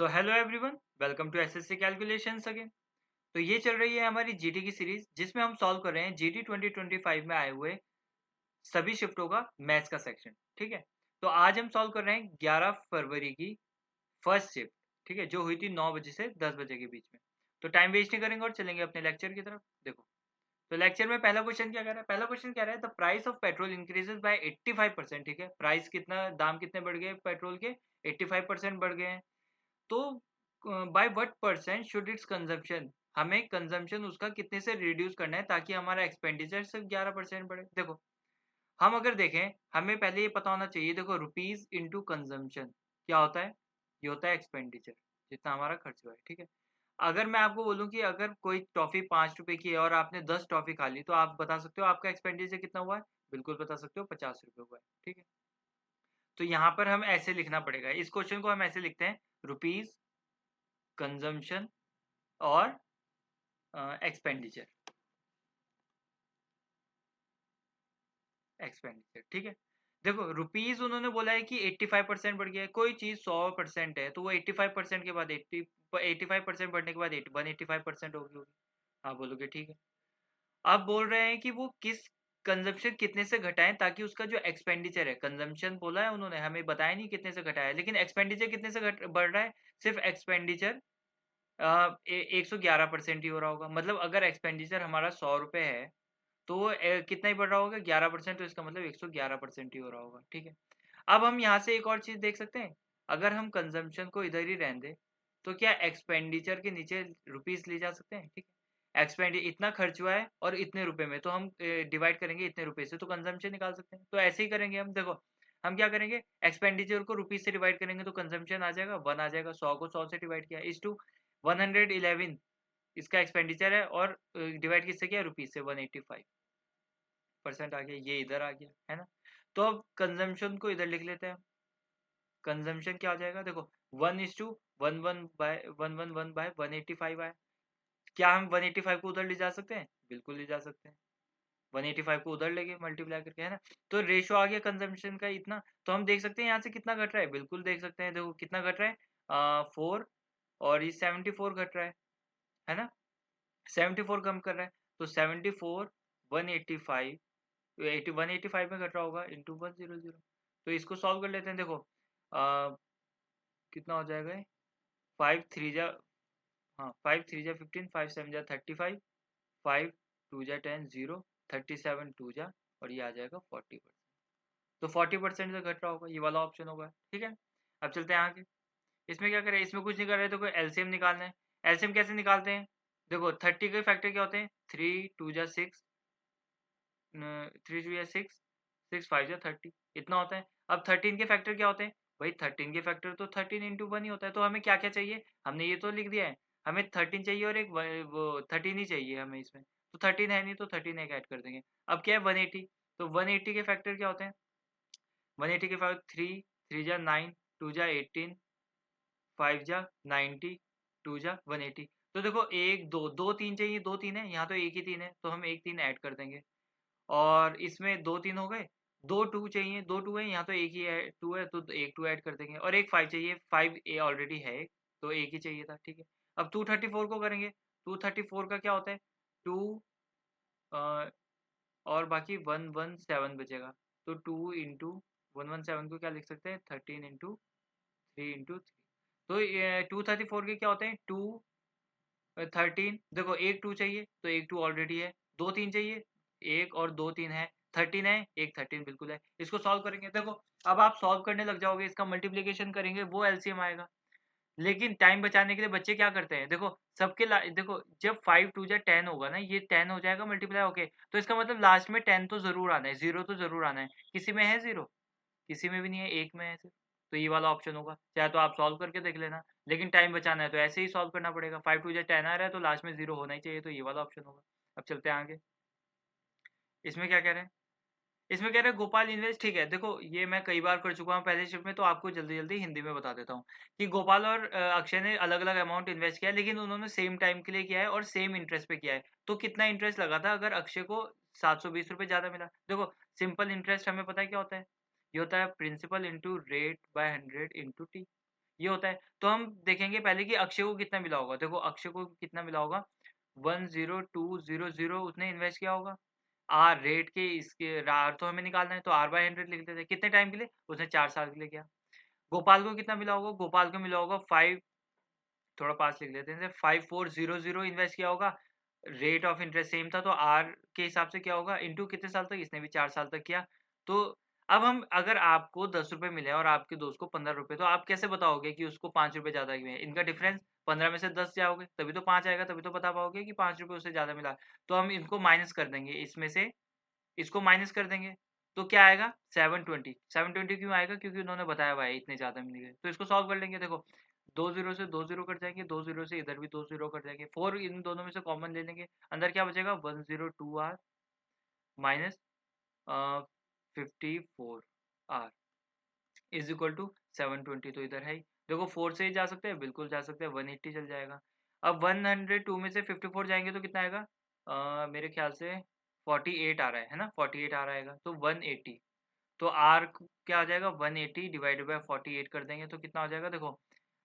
So hello everyone, welcome to SSC calculations again. तो ये चल रही है हमारी जीटी की सीरीज जिसमें हम सॉल्व कर रहे हैं जीटी 2025 में आए हुए सभी शिफ्टों का मैथ्स का सेक्शन। ठीक है, तो आज हम सॉल्व कर रहे हैं 11 फरवरी की फर्स्ट शिफ्ट। ठीक है, जो हुई थी 9 बजे से 10 बजे के बीच में। तो टाइम वेस्ट नहीं करेंगे और चलेंगे अपने लेक्चर की तरफ। देखो, तो लेक्चर में पहला क्वेश्चन क्या कह रहा है? पहला क्वेश्चन कह रहा है the price of petrol increases by 85%। ठीक है, प्राइस कितना, दाम कितने बढ़ गए पेट्रोल के? 85% बढ़ गए हैं। तो by what percent should it's consumption, हमें कंजम्पशन उसका कितने से रिड्यूस करना है ताकि हमारा एक्सपेंडिचर सिर्फ 11% बढ़े। देखो, हम अगर देखें, हमें पहले ये पता होना चाहिए। देखो, रुपीज इंटू कंजम्पशन क्या होता है? ये होता है एक्सपेंडिचर, जितना हमारा खर्च हुआ है। ठीक है, अगर मैं आपको बोलूं कि अगर कोई टॉफी 5 रुपए की है और आपने 10 टॉफी खा ली, तो आप बता सकते हो आपका एक्सपेंडिचर कितना हुआ है? बिल्कुल बता सकते हो, 50 रुपए हुआ है। ठीक है, तो यहाँ पर हम ऐसे लिखना पड़ेगा, इस क्वेश्चन को हम ऐसे लिखते हैं, रुपीज, कंजम्पशन और एक्सपेंडिचर। एक्सपेंडिचर, ठीक है। देखो, रुपीज उन्होंने बोला है कि 85% बढ़ गया है। कोई चीज 100% है तो वो 85% के बाद 85% बढ़ने के बाद 185% होगी। आप बोलोगे ठीक है। अब बोल रहे हैं कि वो किस कंजम्पशन कितने से घटाएं ताकि उसका जो एक्सपेंडिचर है, कंजम्पशन बोला है उन्होंने, हमें बताया नहीं कितने से घटाया है, लेकिन एक्सपेंडिचर कितने से बढ़ रहा है? सिर्फ एक्सपेंडिचर 111% ही हो रहा होगा। मतलब अगर एक्सपेंडिचर हमारा 100 रुपए है तो वो कितना ही बढ़ रहा होगा? 11%। तो इसका मतलब 111% ही हो रहा होगा। ठीक है, अब हम यहाँ से एक और चीज देख सकते हैं। अगर हम कंजम्पशन को इधर ही रहने दें तो क्या एक्सपेंडिचर के नीचे रुपीस ले जा सकते हैं? ठीक है, एक्सपेंड इतना खर्च हुआ है और इतने रुपए में, तो हम डिवाइड करेंगे इतने रुपए से, तो कंजम्पशन निकाल सकते हैं। तो ऐसे ही करेंगे हम। देखो, हम क्या करेंगे, एक्सपेंडिचर को रुपीज से डिवाइड करेंगे तो कंजम्पशन आ जाएगा, 1 आ जाएगा। 100 को 100 से डिवाइड किया इस टू 111 इसका एक्सपेंडिचर है, और डिवाइड किससे किया? रुपीज से। 185% आ गया, ये इधर आ गया है ना। तो अब कंजम्पशन को इधर लिख लेते हैं। कंजम्पशन क्या हो जाएगा? देखो, 1:111/111/185 आया। क्या हम 185 को उधर ले जा सकते हैं? बिल्कुल ले जा सकते हैं। 185 को उधर लेके मल्टीप्लाई करके, है ना। तो रेशो आ गया कंजम्पशन का इतना। तो हम देख सकते हैं यहाँ से कितना घट रहा है। बिल्कुल देख सकते हैं, देखो कितना घट रहा है, 4, और ये 74 घट रहा है ना। 74 कम कर रहा है, तो 74 185, 185 में घट रहा होगा इंटू 100। तो इसको सॉल्व कर लेते हैं। देखो, कितना हो जाएगा ये? 5 3 जा, हाँ 5 3 जा 15, 5 7 जा 35, 5 2 जा 10, 0, 37 2 जा, और ये आ जाएगा 40%। तो 40% से घट रहा होगा, ये वाला ऑप्शन होगा। ठीक है, अब चलते हैं आगे। इसमें क्या करें? इसमें कुछ नहीं कर रहे, तो कोई एलसीएम निकालना है। एलसीएम कैसे निकालते हैं? देखो, 30 के फैक्टर क्या होते हैं? 3 2 जा 6, 3 2 जा 6, 6 5 जा 30, इतना होता है। अब 13 के फैक्टर क्या होते हैं? भाई 13 के फैक्टर तो 13 × 1 ही होता है। तो हमें क्या क्या चाहिए? हमने ये तो लिख दिया है, हमें 13 चाहिए और एक वो 13 ही चाहिए हमें इसमें। तो 13 है नहीं, तो 13 एक ऐड कर देंगे। अब क्या है? 180। तो 180 के फैक्टर क्या होते हैं? 180 के फैक्टर 3 3 जा 9, 2 जा 18, 5 जा 90, 2 जा 180। तो देखो, एक दो दो तीन चाहिए, दो तीन है यहाँ, तो एक ही तीन है, तो हम एक तीन ऐड कर देंगे। और इसमें दो तीन हो गए, दो टू चाहिए, दो टू है यहाँ, तो एक ही है, टू है, तो एक टू ऐड कर देंगे। और एक 5 चाहिए, 5 ए ऑलरेडी है एक, तो एक ही चाहिए था। ठीक है, अब 234 को करेंगे। 234 का क्या होता है? 2, और बाकी 117 बचेगा। तो 2 × 117 को क्या लिख सकते हैं? 13 × 3 × 3। तो 234 के क्या होते हैं? 2 13। देखो, एक टू चाहिए तो एक टू ऑलरेडी है, दो तीन चाहिए, एक और दो तीन है, 13 है, एक 13 बिल्कुल है। इसको सॉल्व करेंगे। देखो, अब आप सॉल्व करने लग जाओगे, इसका मल्टीप्लीकेशन करेंगे, वो एलसीएम आएगा। लेकिन टाइम बचाने के लिए बच्चे क्या करते हैं? देखो, देखो, जब 5 2 जा 10 होगा ना, ये 10 हो जाएगा मल्टीप्लाई होके, तो इसका मतलब लास्ट में 10 तो जरूर आना है, 0 तो जरूर आना है। किसी में है 0? किसी में भी नहीं है, एक में है सिर्फ। तो ये वाला ऑप्शन होगा। चाहे तो आप सॉल्व करके देख लेना, लेकिन टाइम बचाना है तो ऐसे ही सॉल्व करना पड़ेगा। 5 2 जा 10 आ रहा है तो लास्ट में 0 होना ही चाहिए, तो ये वाला ऑप्शन होगा। अब चलते हैं आगे। इसमें क्या कह रहे हैं? इसमें कह रहे हैं गोपाल इन्वेस्ट। ठीक है, देखो ये मैं कई बार कर चुका हूँ पहले शिफ्ट में, तो आपको जल्दी जल्दी हिंदी में बता देता हूँ कि गोपाल और अक्षय ने अलग अलग अमाउंट इन्वेस्ट किया है, लेकिन उन्होंने सेम टाइम के लिए किया है और सेम इंटरेस्ट पे किया है। तो कितना इंटरेस्ट लगा था अगर अक्षय को 720 रुपये ज्यादा मिला? देखो, सिंपल इंटरेस्ट हमें पता है क्या होता है। ये होता है principal into rate by 100 into T. ये होता है। तो हम देखेंगे पहले कि अक्षय को कितना मिला होगा। देखो अक्षय को कितना मिला होगा, 10200 उसने इन्वेस्ट किया होगा। आर रेट के इसके आर तो हमें निकालना है, तो R/100 लिख देते हैं। कितने टाइम के लिए? उसने 4 साल के लिए किया। गोपाल को कितना मिला होगा? गोपाल को मिला होगा 5, थोड़ा पास लिख लेते हैं, 5400 इन्वेस्ट किया होगा। रेट ऑफ इंटरेस्ट सेम था, तो आर के हिसाब से क्या होगा, इंटू कितने साल तक, इसने भी 4 साल तक किया। तो अब हम, अगर आपको 10 रुपए मिले और आपके दोस्त को 15 रुपए, तो आप कैसे बताओगे कि उसको 5 रुपए ज्यादा मिले? इनका डिफरेंस 15 में से 10 जाओगे तभी तो 5 आएगा, तभी तो बता पाओगे कि 5 रुपए उससे ज्यादा मिला। तो हम इनको माइनस कर देंगे, इसमें से इसको माइनस कर देंगे, तो क्या आएगा, 720। 720 क्यों आएगा? क्योंकि उन्होंने बताया हुआ है इतने ज्यादा मिलेंगे। तो इसको सॉल्व कर लेंगे। देखो 2 जीरो से 2 जीरो कट जाएंगे, 2 जीरो से इधर भी 2 जीरो कट जाएंगे, 4 इन दोनों में से कॉमन ले लेंगे, अंदर क्या बचेगा, 102R minus 54R is equal to 720। तो इधर है ही, देखो 4 से ही जा सकते हैं, बिल्कुल जा सकते हैं, 180 चल जाएगा। अब 102 में से 54 जाएंगे तो कितना आएगा, मेरे ख्याल से 48 आ रहा है ना, 48 आ रहा है, तो 180। तो आर क्या आ जाएगा, 180 डिवाइडेड बाय 48 कर देंगे तो कितना हो जाएगा, देखो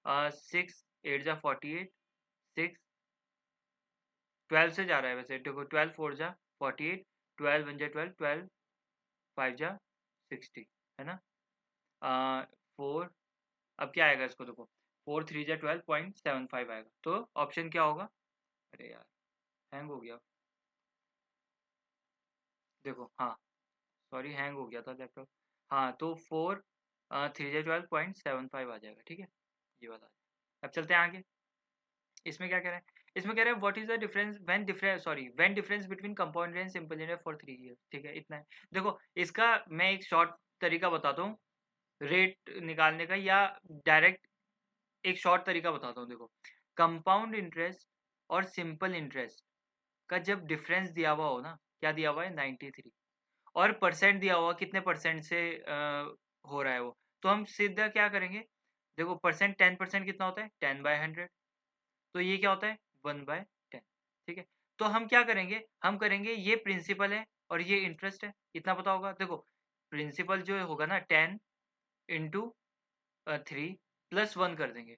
6 8 जा 48, 6 12 से जा रहा है वैसे, देखो 12 4 जा 48, 12 1 जा 12, 12 5 जा 60, है ना। 4, अब क्या आएगा इसको, देखो 4 3 जा 12.75 आएगा। तो ऑप्शन क्या होगा, अरे यार हैंग हो गया, देखो हाँ, सॉरी हैंग हो गया था लैपटॉप। हाँ तो 4 3 जा 12.75 आ जाएगा, ठीक है, ये वाला। अब चलते हैं आगे। इसमें क्या कह रहा है, इसमें कह रहा है what is the difference when difference between compound and simple interest for 3 year. ठीक है, इतना है। देखो इसका मैं एक शॉर्ट तरीका बताता हूँ रेट निकालने का, या डायरेक्ट एक शॉर्ट तरीका बताता हूँ। देखो कंपाउंड इंटरेस्ट और सिंपल इंटरेस्ट का जब डिफरेंस दिया हुआ हो ना, क्या दिया हुआ है, 93, और परसेंट दिया हुआ कितने परसेंट से हो रहा है वो, तो हम सीधा क्या करेंगे, देखो परसेंट 10% कितना होता है, 10/100, तो ये क्या होता है, 1/10। ठीक है, तो हम क्या करेंगे, हम करेंगे ये प्रिंसिपल है और ये इंटरेस्ट है, इतना पता होगा। देखो प्रिंसिपल जो होगा ना 10 इंटू 3 प्लस 1 कर देंगे,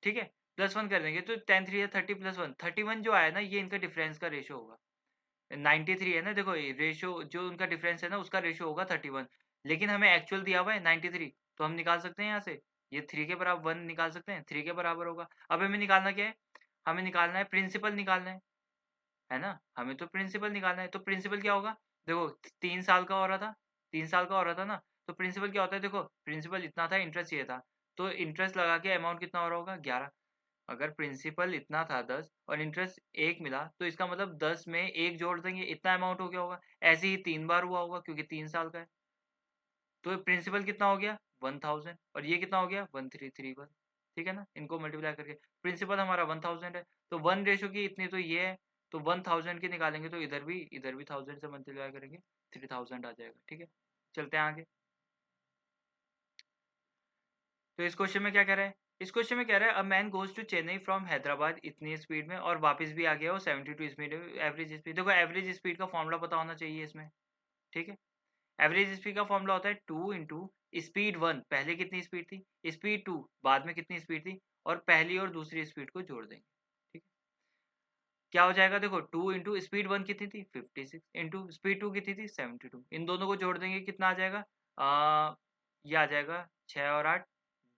ठीक है, प्लस 1 कर देंगे, तो 10 3 30 प्लस 1 31 जो आया ना, ये इनका डिफरेंस का रेशो होगा। 93 है ना, देखो रेशो जो उनका डिफरेंस है ना, उसका रेशो होगा 31, लेकिन हमें एक्चुअल दिया हुआ है 93, तो हम निकाल सकते हैं यहाँ से, ये 3 के बराबर 1 निकाल सकते हैं, 3 के बराबर होगा। अब हमें निकालना क्या है, हमें निकालना है प्रिंसिपल निकालना है ना, हमें तो प्रिंसिपल निकालना है। तो प्रिंसिपल क्या होगा, देखो 3 साल का हो रहा था, 3 साल का हो रहा था ना, तो प्रिंसिपल क्या होता है, देखो प्रिंसिपल इतना था, इंटरेस्ट ये था, तो इंटरेस्ट लगा के अमाउंट कितना हो रहा होगा, 11। अगर प्रिंसिपल इतना था 10 और इंटरेस्ट 1 मिला, तो इसका मतलब 10 में 1 जोड़ देंगे, इतना अमाउंट हो गया होगा। ऐसे ही 3 बार हुआ होगा क्योंकि 3 साल का है, तो प्रिंसिपल कितना हो गया, 1000, और ये कितना हो गया, 1331। ठीक है ना, इनको मल्टीप्लाई करके प्रिंसिपल हमारा 1000 है, तो 1 रेशो की इतनी तो ये है, तो 1000 की निकालेंगे तो इधर भी 1000 से मल्टीप्लाई करेंगे, 3000 आ जाएगा। ठीक है, चलते हैं आगे। तो इस क्वेश्चन में क्या कह रहा है, इस क्वेश्चन में कह रहा है a man goes to Chennai from Hyderabad इतनी स्पीड में और वापस भी आ गया वो 72 स्पीड में, एवरेज स्पीड। देखो एवरेज स्पीड का फॉर्मूला पता होना चाहिए इसमें, ठीक है। एवरेज स्पीड का फॉर्मूला होता है 2 इंटू स्पीड 1, पहले कितनी स्पीड थी, स्पीड 2 बाद में कितनी स्पीड थी, और पहली और दूसरी स्पीड को जोड़ देंगे। ठीक है, क्या हो जाएगा, देखो 2 इंटू स्पीड 1 कितनी थी 56, इंटू स्पीड 2 कितनी थी 72, इन दोनों को जोड़ देंगे, कितना आ जाएगा, ये आ जाएगा 6 और 8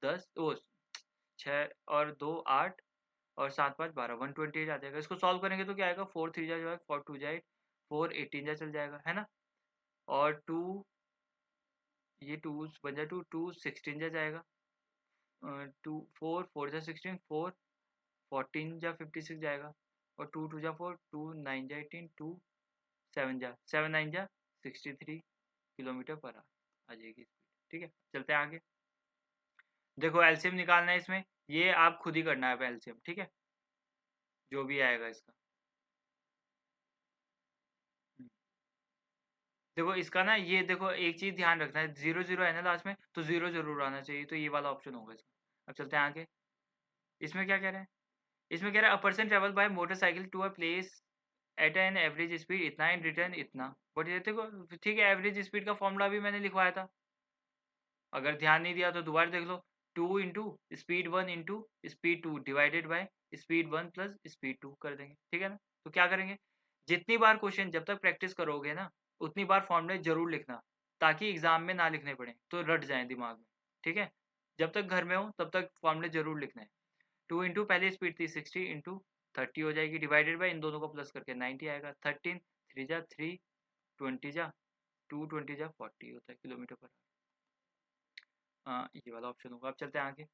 10, ओ 6 और 2 8, और 7 5 12, 128 आ जाएगा। इसको सॉल्व करेंगे तो क्या आएगा, 4 3 जा जाएगा, 4 2 जाए 4 18 जा चल जाएगा, है ना, और 2, ये 2 बन जाए 2 2 16 जा जाएगा, 2 4 4 जा 16, 4 14 जा 56 जाएगा, और 2 2 जा 4 2 9 जा 18, 2 7 जा 7 9 जा 63 किलोमीटर पर आ जाएगी स्पीड। ठीक है, चलते हैं आगे। देखो एलसीएम निकालना है इसमें, ये आप खुद ही करना है एलसीएम, ठीक है, जो भी आएगा इसका। हम्म। देखो इसका ना, ये देखो एक चीज ध्यान रखना है, 0 0 है ना लास्ट में, तो 0 जरूर आना चाहिए, तो ये वाला ऑप्शन होगा इसका। अब चलते हैं आगे। इसमें क्या कह रहे हैं, इसमें कह रहा है a person travel by motorcycle to a place at an average speed इतना एंड रिटर्न इतना, बट ये देखो ठीक है, एवरेज स्पीड का फॉर्मूला भी मैंने लिखवाया था, अगर ध्यान नहीं दिया तो दोबारा देख लो। 2 into speed 1 into speed 2 divided by speed 1 plus speed 2 कर देंगे, ठीक है ना। तो क्या करेंगे, जितनी बार क्वेश्चन जब तक प्रैक्टिस करोगे ना उतनी बार फॉर्मूले जरूर लिखना, ताकि एग्जाम में ना लिखने पड़े तो रट जाए दिमाग में, ठीक है। जब तक घर में हो तब तक फॉर्मूले जरूर लिखना है। 2 इंटू पहले स्पीड थी 60 इंटू 30 हो जाएगी, डिवाइडेड बाय इन दोनों को प्लस करके 90 आएगा। 13 3 जा 3 20 जा 2 20 जा 40 होता है किलोमीटर पर। ये वाला ऑप्शन होगा। अब चलते हैं आगे।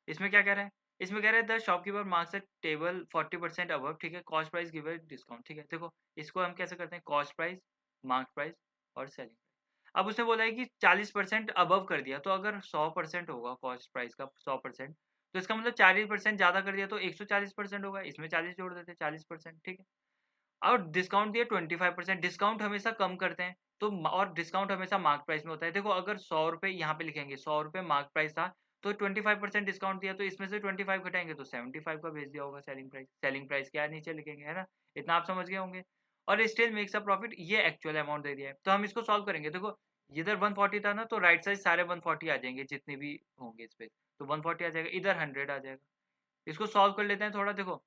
इसमें क्या कह रहा है, इसमें कह रहा है the shopkeeper marks at table 40% above, ठीक है, कॉस्ट प्राइस गिवन डिस्काउंट, ठीक है। देखो इसको हम कैसे करते हैं, कॉस्ट प्राइस, मार्क प्राइस और सेलिंग प्राइस। अब उसने बोला है कि 40% अबव कर दिया, तो अगर 100% होगा कॉस्ट प्राइस का 100%, तो इसका मतलब 40% ज्यादा कर दिया तो 140% होगा, इसमें 40 जोड़ देते 40%, ठीक है। और डिस्काउंट दिया 25%, डिस्काउंट हमेशा कम करते हैं तो और डिस्काउंट हमेशा मार्क प्राइस में होता है। देखो अगर 100 रुपये यहाँ पे लिखेंगे, 100 रुपये मार्क प्राइस था तो 25% डिस्काउंट दिया, तो इसमें से 25 घटाएंगे तो 75 का भेज दिया होगा सेलिंग प्राइस। सेलिंग प्राइस क्या नीचे लिखेंगे, है ना। इतना आप समझ गए होंगे। और स्टिल मेक्स अ प्रॉफिट, ये एक्चुअल अमाउंट दे दिया है, तो हम इसको सॉल्व करेंगे। देखो इधर 140 था ना, तो राइट साइड सारे 140 आ जाएंगे जितने भी होंगे इस पे, तो 140 आ जाएगा, इधर 100 आ जाएगा। इसको सॉल्व कर लेते हैं थोड़ा। देखो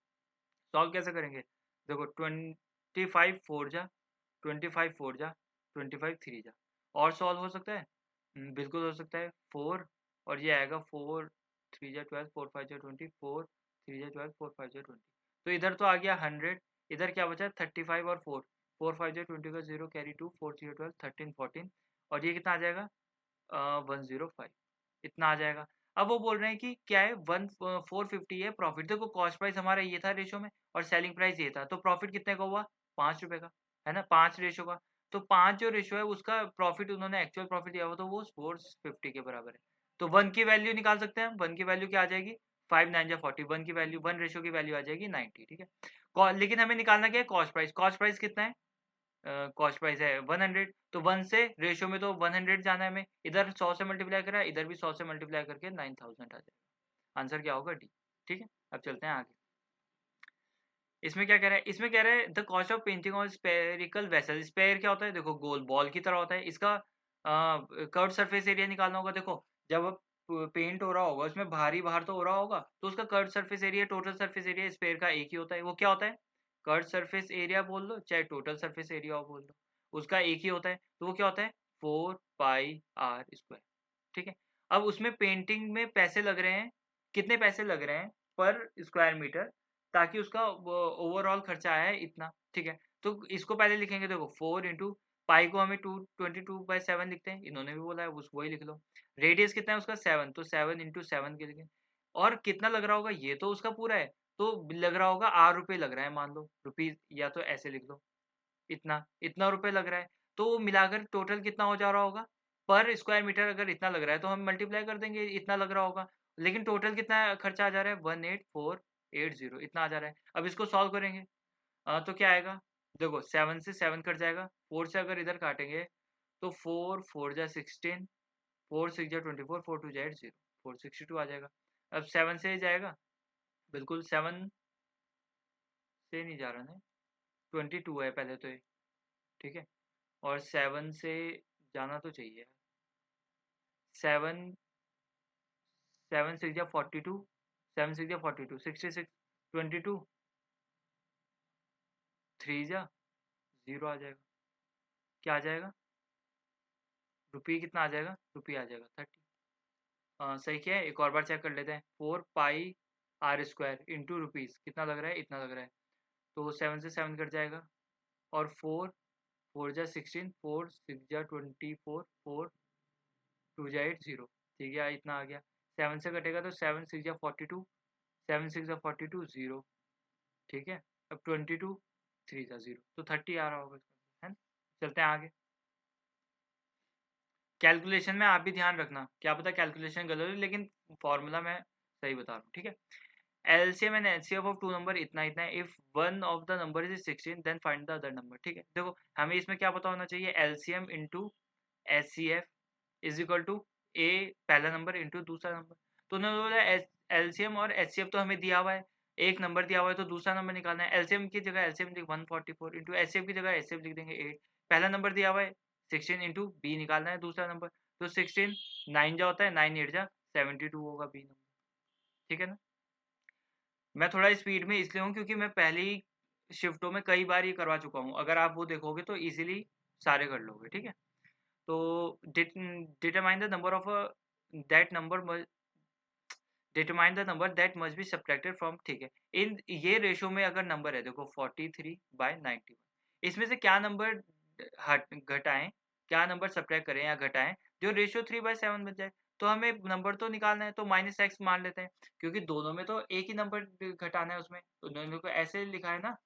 सॉल्व कैसे करेंगे, देखो 25 4 जा 25 4 जा 25 3 जा, और सॉल्व हो सकता है। बिल्कुल हो सकता है। 4 और ये आएगा 4 3 जा 12 4 5 जा 20 4 3 जा 12 4 5 जा 20, तो इधर तो आ गया 100, इधर क्या बचा 35 और 4 4 5 जा 20 का 0 कैरी 2 4 3 12 13 14, और ये कितना आ जाएगा 105, इतना आ जाएगा। अब वो बोल रहे हैं कि क्या है 450 है प्रॉफिट। देखो कॉस्ट प्राइस हमारा ये था रेशो में और सेलिंग प्राइस ये था, तो प्रॉफिट कितने का हुआ 5 रुपए का, है ना, 5 रेशो का। तो 5 जो रेशो है उसका प्रॉफिट उन्होंने एक्चुअल प्रॉफिट दिया हुआ, तो वो 450 के बराबर है। तो 1 की वैल्यू निकाल सकते हैं हम। 1 की वैल्यू क्या आ जाएगी 5 9 जा 40, 1 की वैल्यू 1 रेशो की वैल्यू आ जाएगी 90, ठीक है। लेकिन हमें निकालना क्या है कॉस्ट प्राइस। कॉस्ट प्राइस कितना है, कॉस्ट प्राइस है 100, तो 1 से रेशियो में तो 100 जाना है हमें, इधर 100 से मल्टीप्लाई करा, इधर भी 100 से मल्टीप्लाई करके 9000 आ जाएगा। आंसर क्या होगा डी, ठीक है। अब चलते हैं आगे। इसमें क्या कह रहा है, इसमें कह रहा है the cost of painting on spherical vessel. Sphere क्या होता है, देखो गोल बॉल की तरह होता है, इसका कर्व सरफेस एरिया निकालना होगा। देखो जब पेंट हो रहा होगा उसमें भारी बाहर तो हो रहा होगा, तो उसका curve surface area, total surface area sphere का एक ही होता है। वो क्या होता है, कर्व सरफेस एरिया बोल दो चाहे टोटल सरफेस एरिया बोल दो, उसका एक ही होता है। तो वो क्या होता है 4 पाई r स्क्वायर, ठीक है। अब उसमें पेंटिंग में पैसे लग रहे हैं, कितने पैसे लग रहे हैं पर स्क्वायर मीटर, ताकि उसका ओवरऑल खर्चा आया है इतना, ठीक है। तो इसको पहले लिखेंगे, देखो 4 इंटू पाई को हमें 222/7 लिखते हैं, इन्होंने भी बोला है उस वही लिख लो। रेडियस कितना है उसका 7, तो 7 इंटू 7 के लिखें। और कितना लग रहा होगा, ये तो उसका पूरा है, तो लग रहा होगा R रुपये लग रहा है, मान लो रुपीज, या तो ऐसे लिख लो इतना इतना रुपए लग रहा है। तो वो मिलाकर टोटल कितना हो जा रहा होगा पर स्क्वायर मीटर, अगर इतना लग रहा है तो हम मल्टीप्लाई कर देंगे, इतना लग रहा होगा। लेकिन टोटल कितना खर्चा आ जा रहा है 18480, इतना आ जा रहा है। अब इसको सॉल्व करेंगे तो क्या आएगा, देखो 7 से 7 कट जाएगा, 4 से अगर इधर काटेंगे तो 4 4 जा 16, 4 6 जा 24, 4 2 जा 8 0, 462 आ जाएगा। अब 7 से जाएगा, बिल्कुल 7 से नहीं जा रहा ना, 22 है पहले तो ये, ठीक है। और 7 से जाना तो चाहिए। 7 7 6 या 42, 7 6 या 42 66 22 3 जा 0 आ जाएगा। क्या आ जाएगा, रुपये कितना आ जाएगा, रुपये आ जाएगा 30। सही क्या है, एक और बार चेक कर लेते हैं। 4 पाई r स्क्वायर इंटू रुपीज़ कितना लग रहा है, इतना लग रहा है, तो 7 से 7 कट जाएगा। और 4 4 जा 16, 4 6 जा 24, 4 2 जा 8 0, ठीक है, इतना आ गया। 7 से कटेगा तो 7 6 जा 42, 7 6 जा 42 0, ठीक है। अब 22 3 जा 0, तो 30 आ रहा होगा इसका, है ना। चलते हैं आगे। कैलकुलेशन में आप भी ध्यान रखना, क्या पता कैलकुलेशन गलत हो, लेकिन फॉर्मूला मैं सही बता रहा हूँ, ठीक है। LCM and HCF of two number इतना इतना है, if one of the number is 16 then find the other number, ठीक है। देखो हमें इसमें क्या पता होना चाहिए, LCM into HCF is equal to a पहला नंबर इंटू दूसरा नंबर। तो उन्होंने बोला एलसीएम और एचसीएफ तो हमें दिया हुआ है, एक नंबर दिया हुआ है तो दूसरा नंबर निकालना है। एलसीएम की जगह एलसीएम लिख 144 इंटू एचसीएफ की जगह एचसीएफ लिख देंगे 8। पहला नंबर दिया हुआ है 16 इंटू बी निकालना है दूसरा नंबर, तो 16 9 जा होता है, 9 8 जा 72 होगा बी नंबर, ठीक है ना। मैं थोड़ा स्पीड में इसलिए हूँ क्योंकि मैं पहली शिफ्टों में कई बार ये करवा चुका हूँ, अगर आप वो देखोगे तो इजीली सारे कर लोगे, ठीक है। तो determine the number of that number determine the number that must be subtracted from, ठीक है। इन ये रेशो में अगर नंबर है देखो 43/91, इसमें से क्या नंबर हट घटाएं, क्या नंबर सब्ट्रैक्ट करें या घटाएं जो रेशियो 3/7 बन जाए। तो हमें नंबर तो निकालना है, तो -x मान लेते हैं क्योंकि दोनों में तो एक ही नंबर घटाना है, उसमें तो दोनों को ऐसे लिखा है ना,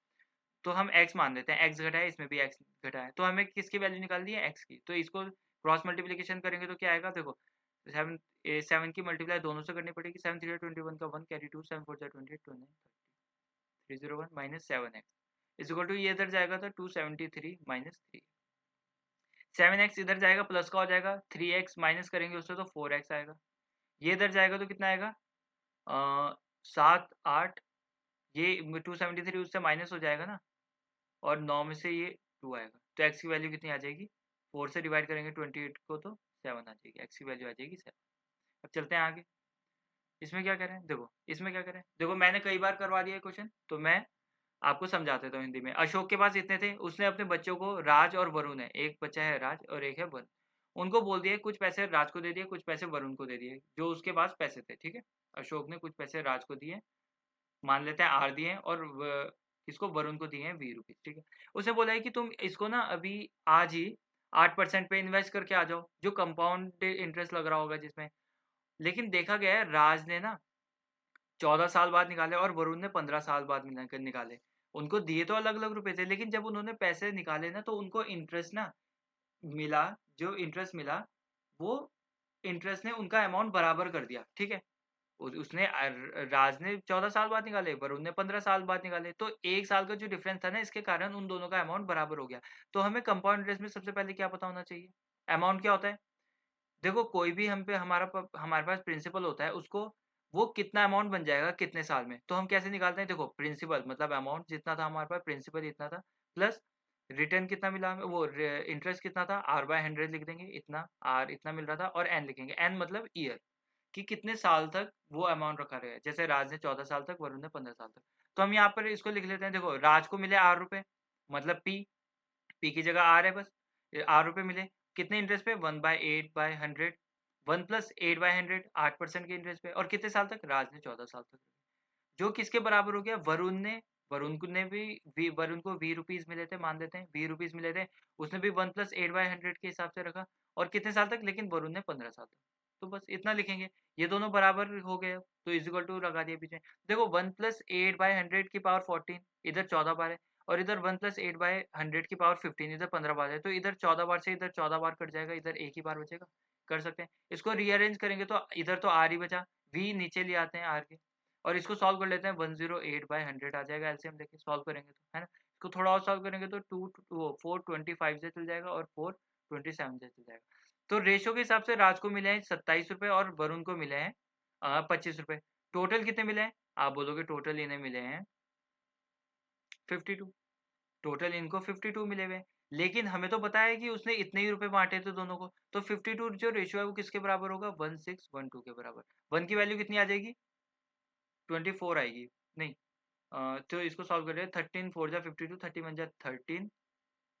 तो हम x मान लेते हैं, x घटा है इसमें भी x घटा है, तो हमें किसकी वैल्यू निकालनी है, x की। तो इसको क्रॉस मल्टीप्लिकेशन करेंगे तो क्या आएगा देखो, 7 की मल्टीप्लाई दोनों से करनी पड़ेगी, 7 3 21 का 1 carry 2, 7 4 28 29 301 -7x is equal to, ये इधर जाएगा तो 273 -3, 7x इधर जाएगा प्लस का हो जाएगा, 3x माइनस करेंगे उससे तो 4x आएगा, ये इधर जाएगा तो कितना आएगा 7 8, ये 273 उससे माइनस हो जाएगा ना, और 9 में से ये 2 आएगा, तो x की वैल्यू कितनी आ जाएगी, 4 से डिवाइड करेंगे 28 को तो 7 आ जाएगी, x की वैल्यू आ जाएगी 7। अब चलते हैं आगे, इसमें क्या करें देखो, इसमें क्या करें देखो, मैंने कई बार करवा दिया है क्वेश्चन, तो मैं आपको समझा देता हूँ हिंदी में। अशोक के पास इतने थे, उसने अपने बच्चों को, राज और वरुण है, एक बच्चा है राज और एक है वरुण, उनको बोल दिए कुछ पैसे राज को दे दिए, कुछ पैसे वरुण को दे दिए, जो उसके पास पैसे थे, ठीक है। अशोक ने कुछ पैसे राज को दिए, मान लेते हैं आर दिए हैं, और इसको वरुण को दिए हैं ₹20, ठीक है। उसने बोला है कि तुम इसको ना अभी आज ही 8% पे इन्वेस्ट करके आ जाओ, जो कंपाउंड इंटरेस्ट लग रहा होगा जिसमें। लेकिन देखा गया है राज ने ना 14 साल बाद निकाले और वरुण ने 15 साल बाद निकाले। उनको दिए तो अलग अलग रुपए थे, लेकिन जब उन्होंने पैसे निकाले ना तो उनको इंटरेस्ट ना मिला, जो इंटरेस्ट मिला वो इंटरेस्ट ने उनका अमाउंट बराबर कर दिया, ठीक है। उसने राज ने 14 साल बाद निकाले, वरुण ने 15 साल बाद निकाले, तो 1 साल का जो डिफरेंस था ना, इसके कारण उन दोनों का अमाउंट बराबर हो गया। तो हमें कंपाउंड इंटरेस्ट में सबसे पहले क्या पता होना चाहिए, अमाउंट क्या होता है। देखो कोई भी हम पे हमारे पास प्रिंसिपल होता है, उसको वो कितना अमाउंट बन जाएगा कितने साल में, तो हम कैसे निकालते हैं, देखो प्रिंसिपल मतलब अमाउंट जितना था हमारे पास, प्रिंसिपल इतना था, प्लस रिटर्न कितना मिला हमें, वो इंटरेस्ट कितना था, r/100 लिख देंगे, इतना r इतना मिल रहा था, और n लिखेंगे, n मतलब ईयर, कि कितने साल तक वो अमाउंट रखा रहेगा। जैसे राज ने 14 साल तक, वरुण ने 15 साल तक, तो हम यहाँ पर इसको लिख लेते हैं। देखो राज को मिले ₹r, मतलब p की जगह r है बस, ₹r मिले, कितने इंटरेस्ट पे, 1/8/100, 1 प्लस 8/100, 8% के इंटरेस्ट पे, और कितने साल तक, राज ने 14 साल तक, जो किसके बराबर हो गया, वरुण को ₹20 मिले थे, मान लेते हैं ₹20 मिले थे, उसने भी 1 प्लस 8/100 के हिसाब से रखा, और कितने साल तक, लेकिन वरुण ने 15 साल तक, तो बस इतना लिखेंगे, ये दोनों बराबर हो गए, तो इज इक्वल टू लगा दिया बीच में। देखो 1 प्लस 8/100 की पावर 14, इधर 14 बार है, और इधर 1 प्लस 8/100 की पावर 15, इधर 15 बार है, तो इधर 14 बार से इधर 14 बार कट जाएगा, इधर एक ही बार बचेगा, कर सकते हैं। इसको रीअरेंज करेंगे तो इधर तो आर ही बचा, वी नीचे ले आते हैं आर के, और इसको सॉल्व कर लेते हैं, 108/100 आ जाएगा, एलसीएम लेके सॉल्व करेंगे तो, है ना। इसको थोड़ा और सॉल्व करेंगे तो 425 से चल जाएगा, और 427 से चल जाएगा। तो रेशो के हिसाब से राज को मिले हैं ₹27 और वरुण को मिले हैं ₹25। टोटल कितने मिले हैं, आप बोलोगे टोटल इन्हें मिले हैं 52, टोटल इनको 52 मिले हुए हैं, लेकिन हमें तो पता है कि उसने इतने ही रुपए बांटे थे दोनों को, तो 52 जो रेशियो है वो किसके बराबर होगा, 1612 के बराबर। 1 की वैल्यू कितनी आ जाएगी, 24 आएगी, नहीं, तो इसको सॉल्व कर रहे हैं, 13 4 जा 52, 30 1 जा 13,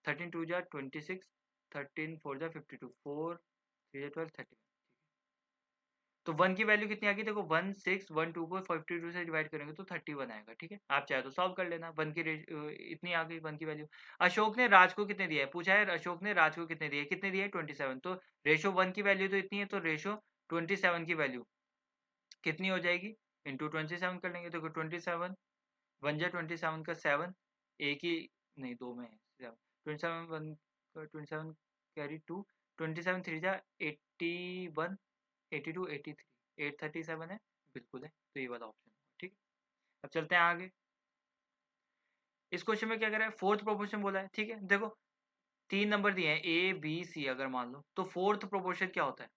13 2 जा 26, 13 4 जा 52, 4 3 जा 12, 30। तो 1 की वैल्यू कितनी आ गई देखो, 1612 को 52 से डिवाइड करेंगे तो 31 आएगा, ठीक है। आप चाहे तो सॉल्व कर लेना, 1 की इतनी आ गई 1 की वैल्यू। अशोक ने राज को कितने दिया है, पूछा है अशोक ने राज को कितने दिए, कितने दिए 27, तो रेशो 1 की वैल्यू तो इतनी है, तो रेशो 27 की वैल्यू कितनी हो जाएगी, इंटू 27 कर लेंगे, देखो 27 1 जा 27 का 7, एक ही, नहीं दो में है 7, 27 1 का 27 कैरी 2, 27 3 जा 81, 82 83, 837 है, बिल्कुल है, तो ये वाला ऑप्शन, ठीक है। अब चलते हैं आगे, इस क्वेश्चन में क्या कह रहा है, फोर्थ प्रोपोर्शन बोला है, ठीक है। देखो 3 नंबर दिए हैं ए बी सी, अगर मान लो तो फोर्थ प्रोपोर्शन क्या होता है,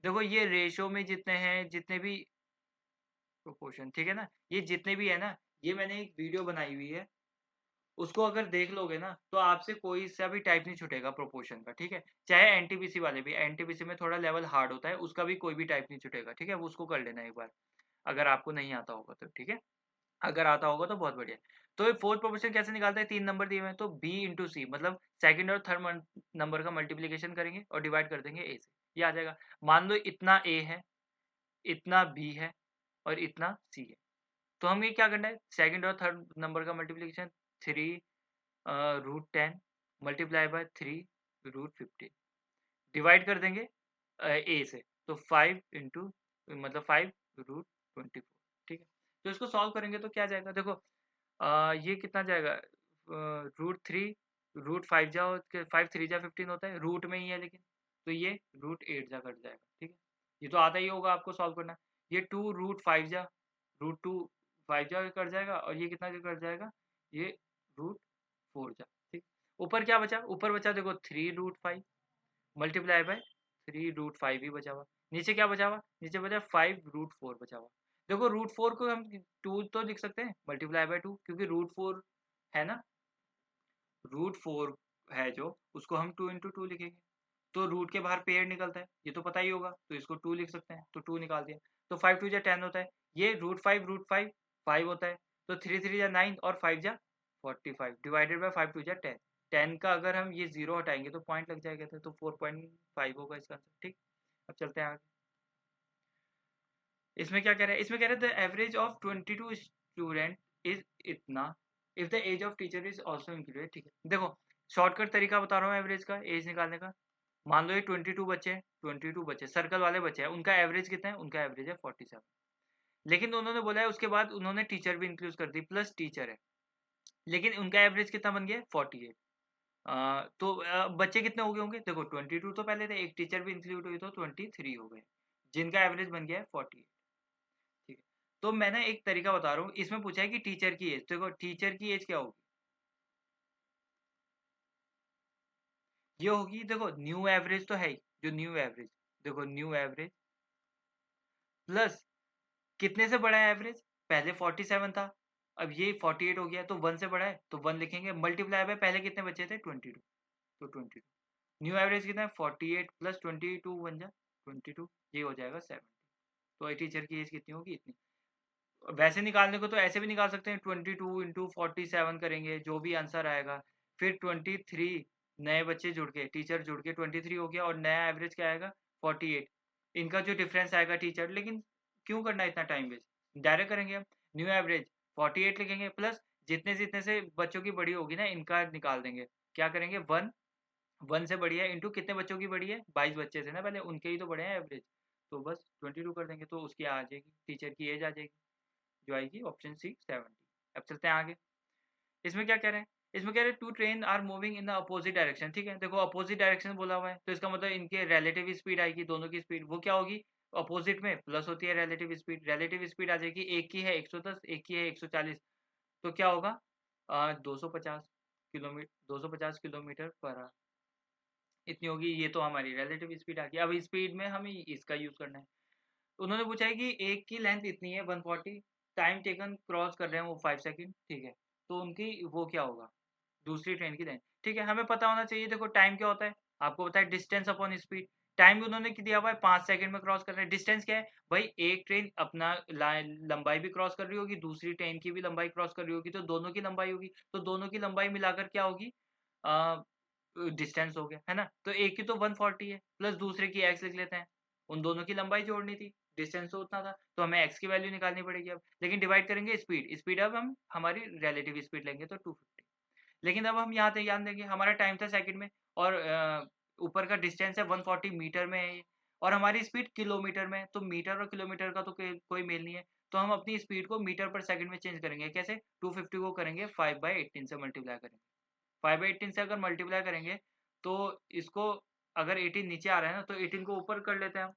देखो ये रेशो में जितने हैं, जितने भी प्रोपोर्शन, ठीक है ना, ये जितने भी है ना, ये मैंने एक वीडियो बनाई हुई है, उसको अगर देख लोगे ना तो आपसे कोई सा भी टाइप नहीं छूटेगा प्रोपोर्शन का, ठीक है। चाहे एनटीपीसी वाले भी, एनटीपीसी में थोड़ा लेवल हार्ड होता है, उसका भी कोई भी टाइप नहीं छूटेगा, ठीक है। वो उसको कर लेना एक बार, अगर आपको नहीं आता होगा तो, ठीक है। अगर आता होगा तो बहुत बढ़िया। तो ये फोर्थ प्रोपोर्शन कैसे निकालते हैं, 3 नंबर दिए हुए हैं तो बी इंटू सी, मतलब सेकंड और थर्ड नंबर का मल्टीप्लीकेशन करेंगे और डिवाइड कर देंगे ए से, ये आ जाएगा। मान लो इतना ए है, इतना बी है और इतना सी है, तो हमें क्या करना है, सेकंड और थर्ड नंबर का मल्टीप्लीकेशन, 3 √10 मल्टीप्लाई बाय 3 √50, डिवाइड कर देंगे ए से, तो 5 इंटू, मतलब 5 √24, ठीक है। तो इसको सॉल्व करेंगे तो क्या जाएगा, देखो ये कितना जाएगा, √3 √5 जा, 5 3 जा 15 होता है, रूट में ही है लेकिन, तो ये √8 जा कट जाएगा, ठीक है। ये तो आता ही होगा आपको सॉल्व करना। ये 2 √5 जा, √2 5 जा कट जाएगा, और ये कितना कट जाएगा, ये √4 जा, ठीक। ऊपर क्या बचा, ऊपर बचा देखो 3 √5 मल्टीप्लाई बाय 3 √5 ही बचा हुआ। नीचे क्या बचा हुआ, नीचे बचा 5 √4 बचा हुआ। देखो √4 को हम 2 तो लिख सकते हैं मल्टीप्लाई बाय 2, क्योंकि √4 है ना, √4 है जो, उसको हम 2 × 2 लिखेंगे, तो रूट के बाहर पेड़ निकलता है, ये तो पता ही होगा, तो इसको 2 लिख सकते हैं, तो 2 निकाल दिया, तो 5 2 जा 10 होता है, ये √5 5 होता है, तो 3 3 जा 9 और 5 जा 45 डिवाइडेड बाय 5 2 जा 10। 10 का अगर हम ये जीरो हटाएंगे तो पॉइंट लग जाएगा, तो 4.5 होगा इसका आंसर, ठीक। अब चलते हैं आगे। इसमें क्या कह रहा है, इसमें कह रहा है the average of 22 student is इतना if the age of teacher is also included, ठीक है। देखो शॉर्टकट तरीका बता रहा हूँ एवरेज का, एज निकालने का। मान लो ये 22 बच्चे हैं, 22 बच्चे सर्कल वाले बच्चे हैं, उनका एवरेज कितना है, उनका एवरेज है 47, लेकिन उन्होंने बोला है उसके बाद उन्होंने टीचर भी इंक्लूड कर दी, प्लस टीचर है, लेकिन उनका एवरेज कितना बन गया, 48। तो बच्चे कितने हो गए होंगे, देखो 22 तो पहले थे, एक टीचर भी इंक्लूड हुई तो 23 हो गए, जिनका एवरेज बन गया है 48, ठीक है। तो मैंने एक तरीका बता रहा हूँ, इसमें पूछा है कि टीचर की एज, देखो टीचर की एज क्या होगी, ये होगी, देखो न्यू एवरेज तो है ही, जो न्यू एवरेज, देखो न्यू एवरेज प्लस कितने से बड़ा है एवरेज, पहले 47 था, अब ये 48 हो गया, तो 1 से बड़ा है तो 1 लिखेंगे, मल्टीप्लाई बाय पहले कितने बचे थे 22, तो 22 न्यू एवरेज कितना है 48 प्लस 22 बन जा 22, ये हो जाएगा 70। तो टीचर की एज कितनी होगी, इतनी। वैसे निकालने को तो ऐसे भी निकाल सकते हैं, 22 × 47 करेंगे, जो भी आंसर आएगा, फिर 23 नए बच्चे जुड़ के, टीचर जुड़ के 23 हो गया, और नया एवरेज क्या आएगा 48, इनका जो डिफरेंस आएगा टीचर, लेकिन क्यों करना इतना टाइम वेस्ट, डायरेक्ट करेंगे हम, न्यू एवरेज 48 लिखेंगे, प्लस जितने जितने से बच्चों की बड़ी होगी ना इनका निकाल देंगे, क्या करेंगे 1 से बड़ी है इंटू कितने बच्चों की बड़ी है, 22 बच्चे थे ना पहले, उनके ही तो बड़े हैं एवरेज, तो बस 22 कर देंगे, तो उसकी आ जाएगी टीचर की एज आ जाएगी, जो आएगी ऑप्शन सी 70। अब चलते हैं आगे। इसमें क्या कह रहे हैं, इसमें कह रहे हैं two train are moving in the opposite direction, ठीक है। देखो अपोजिट डायरेक्शन बोला हुआ है, तो इसका मतलब इनके रिलेटिव स्पीड आएगी, दोनों की स्पीड वो क्या होगी, अपोजिट में प्लस होती है रिलेटिव स्पीड, रिलेटिव स्पीड आ जाएगी, एक की है 110, एक की है 140, तो क्या होगा 250 किलोमीटर पर आवर, इतनी होगी, ये तो हमारी रिलेटिव स्पीड आ गई। अब स्पीड में हमें इसका यूज करना है, उन्होंने पूछा है कि एक की लेंथ इतनी है 140, टाइम टेकन क्रॉस कर रहे हैं वो 5 सेकंड, ठीक है। तो उनकी वो क्या होगा, दूसरी ट्रेन की लेंथ, ठीक है। हमें पता होना चाहिए, देखो टाइम क्या होता है, आपको पता है डिस्टेंस अपॉन स्पीड, टाइम भी उन्होंने दिया हुआ है 5 सेकंड में क्रॉस कर रहे हैं, डिस्टेंस क्या है भाई, एक ट्रेन अपना लंबाई भी क्रॉस कर रही होगी, दूसरी ट्रेन की भी लंबाई क्रॉस कर रही होगी, तो दोनों की लंबाई होगी, तो दोनों की लंबाई मिलाकर क्या होगी, डिस्टेंस हो गया, है ना। तो एक की तो 140 है, प्लस दूसरे की एक्स लिख लेते हैं, उन दोनों की लंबाई जोड़नी थी, डिस्टेंस तो उतना था, तो हमें एक्स की वैल्यू निकालनी पड़ेगी अब, लेकिन डिवाइड करेंगे स्पीड, स्पीड अब हम हमारी रिलेटिव स्पीड लेंगे तो 250, लेकिन अब हम यहाँ ध्यान देंगे हमारा टाइम था सेकंड में, और ऊपर का डिस्टेंस है 140 मीटर में है ये, और हमारी स्पीड किलोमीटर में है, तो मीटर और किलोमीटर का तो कोई मेल नहीं है, तो हम अपनी स्पीड को मीटर पर सेकंड में चेंज करेंगे, कैसे 250 को करेंगे 5/18 से मल्टीप्लाई करेंगे, 5/18 से अगर मल्टीप्लाई करेंगे तो इसको, अगर 18 नीचे आ रहा है ना तो 18 को ऊपर कर लेते हैं हम,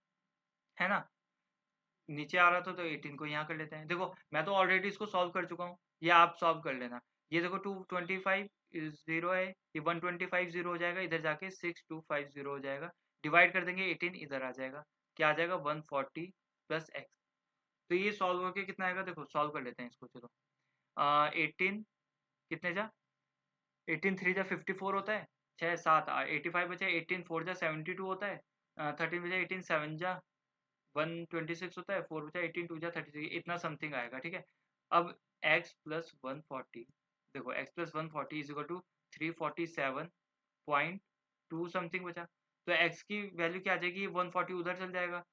है ना, नीचे आ रहा था तो 18 को यहाँ कर लेते हैं। देखो मैं तो ऑलरेडी इसको सॉल्व कर चुका हूँ, ये आप सॉल्व कर लेना। ये देखो 225 जीरो है, ये 125 जीरो हो जाएगा, इधर जाके 6250 हो जाएगा, डिवाइड कर देंगे 18 इधर आ जाएगा, क्या आ जाएगा 140 प्लस एक्स। तो ये सॉल्व होके कितना आएगा, देखो सॉल्व कर लेते हैं इसको, चलो 18 कितने जा 18 3 जा 54 होता है, 6 7 85 बचे, 18 4 जा 72 होता है, 13 बचा 18 7 जा 126 होता है, 4 बचा 18 2 जा 33, इतना समथिंग आएगा, ठीक है। अब x प्लस 140, देखो x plus 140 is equal to 347.2 something बचा, तो x की वैल्यू क्या आ जाएगी, 140 उधर चल जाएगा,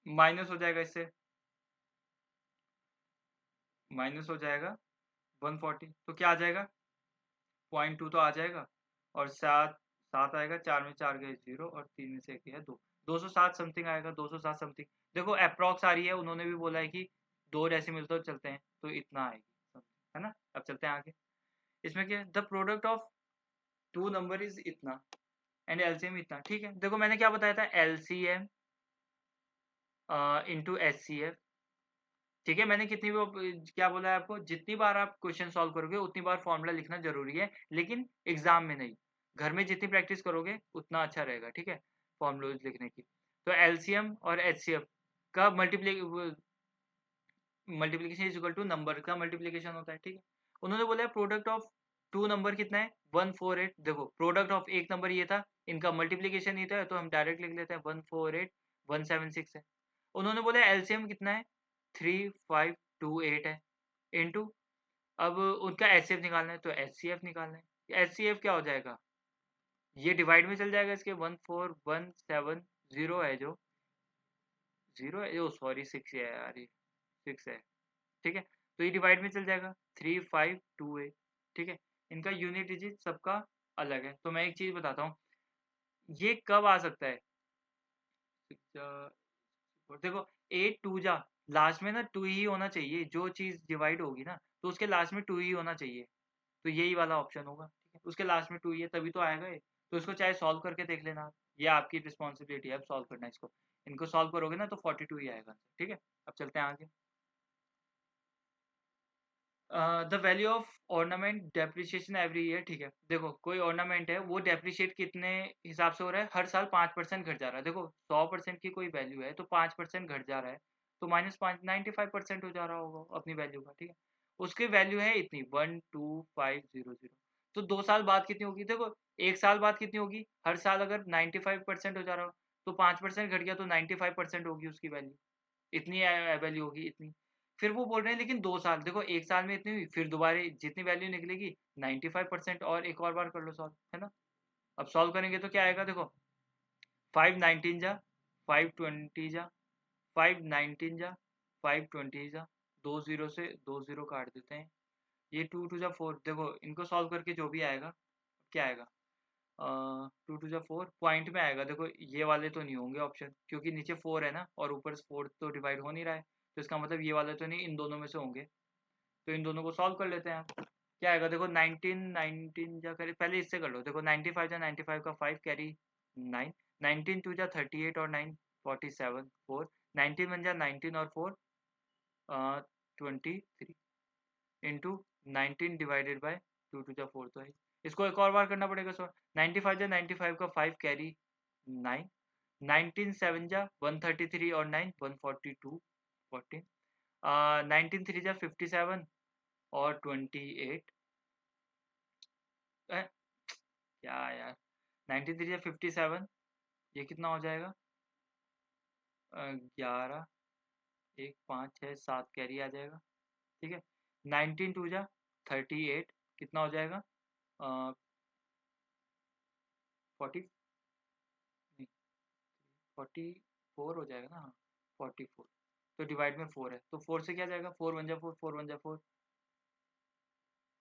माइनस हो जाएगा, इससे माइनस हो जाएगा 140, तो क्या आ जाएगा, 0.2 तो आ जाएगा, और 7 7 आएगा, 4 में 4 गए 0, और 3 में से 1 गया 2, 207 समथिंग आएगा, 207 समथिंग। देखो अप्रॉक्स आ रही है, उन्होंने भी बोला है कि 2 डेसिमल तो चलते हैं, तो इतना आएगी, है ना। अब चलते हैं आगे, इसमें क्या है, the product of two number is इतना एंड एलसीएम इतना, ठीक है। देखो मैंने क्या बताया था, एलसीएम इंटू एचसीएफ, ठीक है। मैंने कितनी क्या बोला है आपको, जितनी बार आप क्वेश्चन सॉल्व करोगे उतनी बार फॉर्मूला लिखना जरूरी है, लेकिन एग्जाम में नहीं, घर में जितनी प्रैक्टिस करोगे उतना अच्छा रहेगा, ठीक है, फॉर्मूला लिखने की। तो एलसीएम और एचसीएफ का multiplication is equal to number का मल्टीप्लीकेशन होता है, ठीक है। उन्होंने बोला है प्रोडक्ट ऑफ टू नंबर कितना है, 148, देखो प्रोडक्ट ऑफ एक नंबर ये था, इनका मल्टीप्लीकेशन ये था, तो हम डायरेक्ट लिख लेते हैं 148 176 है। उन्होंने बोला एलसीएम कितना है, 3528 है, इनटू अब उनका एचसीएफ निकालना है, तो एचसीएफ निकालना है, एचसीएफ क्या हो जाएगा, ये डिवाइड में चल जाएगा, इसके 14170 है, जो 0 है, ओ सॉरी 6 है यार, ये 6 है, ठीक है। तो ये डिवाइड में चल जाएगा 3528, ठीक है। इनका यूनिट डिजिट सबका अलग है, तो मैं एक चीज बताता हूँ, ये कब आ सकता है, देखो 8 2 जा, लास्ट में ना 2 ही होना चाहिए, जो चीज डिवाइड होगी ना तो उसके लास्ट में 2 ही होना चाहिए, तो यही वाला ऑप्शन होगा, ठीक है। उसके लास्ट में 2 ही है, तभी तो आएगा ये, तो इसको चाहे सॉल्व करके देख लेना आप, ये आपकी रिस्पॉन्सिबिलिटी है अब सॉल्व करना इसको, इनको सॉल्व करोगे ना तो 42 ही आएगा, ठीक है। अब चलते हैं आगे, the value of ornament depreciation every year, ठीक है। देखो कोई ऑर्नामेंट है वो डेप्रिशिएट कितने हिसाब से हो रहा है, हर साल 5% घट जा रहा है, देखो 100% की कोई वैल्यू है तो 5% घट जा रहा है, तो -5 95% हो जा रहा होगा अपनी वैल्यू का, ठीक है। उसकी वैल्यू है इतनी 12500, तो 2 साल बाद कितनी होगी, देखो एक साल बाद कितनी होगी, हर साल अगर 95% हो जा रहा हो तो 5% घट गया तो 95% होगी उसकी वैल्यू, इतनी वैल्यू होगी इतनी। फिर वो बोल रहे हैं लेकिन 2 साल, देखो एक साल में इतनी हुई, फिर दोबारा जितनी वैल्यू निकलेगी 95%, और एक और बार कर लो सॉल्व, है ना। अब सॉल्व करेंगे तो क्या आएगा, देखो 5 19 जा 5 20 जा 5 19 जा 5 20 जा, 2 0 से 2 0 काट देते हैं, ये 2 2 जा 4, देखो इनको सॉल्व करके जो भी आएगा, क्या आएगा, 2 2 जा 4 पॉइंट में आएगा, देखो ये वाले तो नहीं होंगे ऑप्शन, क्योंकि नीचे 4 है ना और ऊपर 4 तो डिवाइड हो नहीं रहा है, तो इसका मतलब ये वाले तो नहीं, इन दोनों में से होंगे, तो इन दोनों को सॉल्व कर लेते हैं आप, क्या आएगा, देखो 19 जा करी, पहले इससे कर लो, देखो 95 जा 95 का 5 कैरी 9, 19 2 जा 38 और 9 47 4, 19 1 जा 19 और 4 23 इंटू 19 डिवाइडेड बाय 2 2 जा 4, तो है, इसको एक और बार करना पड़ेगा, सो 95 जा 95 का 5 कैरी 9, 19 7 जा 133 और 9 142 14, 19 3 जा 57 और 28, क्या यार, 19 3 जा 57, ये कितना हो जाएगा, 11 1 5 6 7 कैरी आ जाएगा, ठीक है। 19 2 जा 38 कितना हो जाएगा, 40 44 हो जाएगा ना, हाँ 44, तो डिवाइड में 4 है, तो 4 से क्या जाएगा, 4 1 जा 4 4 1 जा 4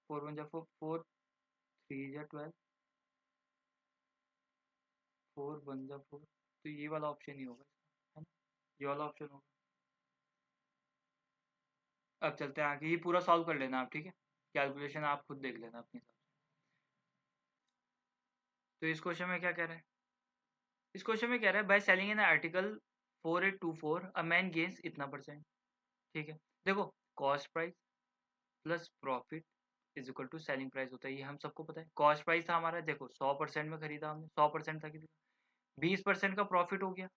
4 1 जा 4 4 3 जा 12 4 1 जा 4, तो ये वाला ऑप्शन ही होगा, है ना, ये वाला ऑप्शन होगा। अब चलते हैं आगे, ये पूरा सॉल्व कर लेना आप, ठीक है, कैलकुलेशन आप खुद देख लेना अपने हिसाब से। तो इस क्वेश्चन में क्या कह रहा है, इस क्वेश्चन में कह रहा है by selling an article 4824 a man gains इतना परसेंट, ठीक है। देखो cost price plus profit is equal to selling price होता है, ये हम सबको पता है। कॉस्ट प्राइस था हमारा, देखो 100% में खरीदा हमने, 100% था किसी का, 20% का प्रॉफिट हो गया,